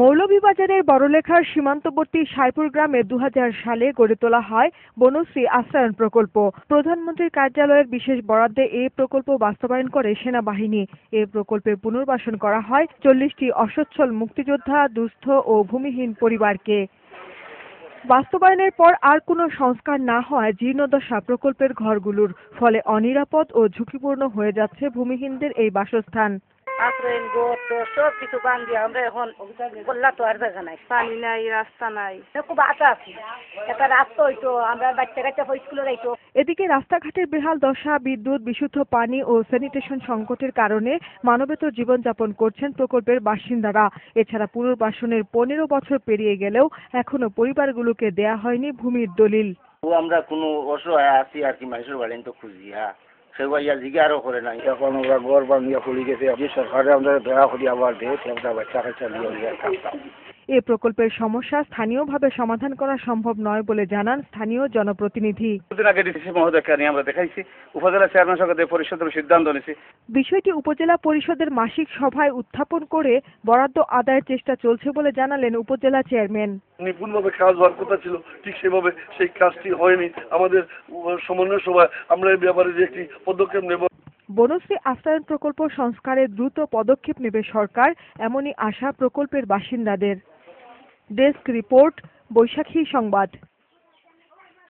মৌলভীবাজারের বড়লেখার সীমান্তবর্তী সাইপুর গ্রামে 2000 সালে গড়ে তোলা হয় বনশ্রী আশ্রয়ণ প্রকল্প। প্রধানমন্ত্রীর কার্যালয়ের বিশেষ বরাদ্দে এই প্রকল্প বাস্তবায়ন করে সেনাবাহিনী। এই প্রকল্পে পুনর্বাসন করা হয় 40টি অসচ্ছল মুক্তিযোদ্ধা, দুস্থ ও ভূমিহীন পরিবারকে। বাস্তবায়নের পর আর কোনো সংস্কার না হওয়ায় জীর্ণদশা প্রকল্পের ঘরগুলোর, ফলে অনিরাপদ ও ঝুঁকিপূর্ণ হয়ে যাচ্ছে ভূমিহীনদের এই বাসস্থান। আশ্রয়ন গোট সব কিছু বান্ধি আমরা এখন বললা তো আর জায়গা নাই, পানি নাই, রাস্তা নাই, খুব আশা আছি একটা রাস্তা হইতো, আমরা বাচ্চা কাচ্চা স্কুলে যাইতো। এদিকে রাস্তাঘাটের বেহাল দশা, বিদ্যুৎ, বিশুদ্ধ পানি ও স্যানিটেশন সংকটের কারণে মানবেতর জীবনযাপন করছেন প্রকল্পের বাসিন্দারা। এছাড়া পুনর্বাসনের 15 বছর পেরিয়ে গেলেও এখনো পরিবারগুলোকে দেয়া হয়নি ভূমির দলিল। আমরা কোনো অসহায় আছি আর কি, মানুষের বাড়ি তো খুঁজি। সেগুলো জিজ্ঞাসা করে না। এখন আমরা গড় বাঙ্গিয়া পড়ে গেছে, যে সরকারে আমাদের দয়া করি আবার দেয়, আমরা বাচ্চা কাচ্চা নিয়ে থাকতাম। এ প্রকল্পের সমস্যা স্থানীয়ভাবে সমাধান করা সম্ভব নয় বলে জানান স্থানীয় জনপ্রতিনিধি। আগে ডিসি মহোদয়কে নিয়ে আমরা দেখাইছি, উপজেলা চেয়ারম্যান সঙ্গে পরিষদের সিদ্ধান্ত নিয়েছি। বিষয়টি উপজেলা পরিষদের মাসিক সভায় উত্থাপন করে বরাদ্দ আদায়ের চেষ্টা চলছে বলে জানালেন উপজেলা চেয়ারম্যান। নিপুণভাবে কাজ হওয়ার কথা ছিল, ঠিক সেভাবে সেই কাজটি হয়নি। আমাদের সমন্বয় সভায় আমরা এই ব্যাপারে যে একটি পদক্ষেপ নেব। বনশ্রী আশ্রয়ণ প্রকল্প সংস্কারে দ্রুত পদক্ষেপ নেবে সরকার, এমনই আশা প্রকল্পের বাসিন্দাদের। ডেস্ক রিপোর্ট, বৈশাখী সংবাদ।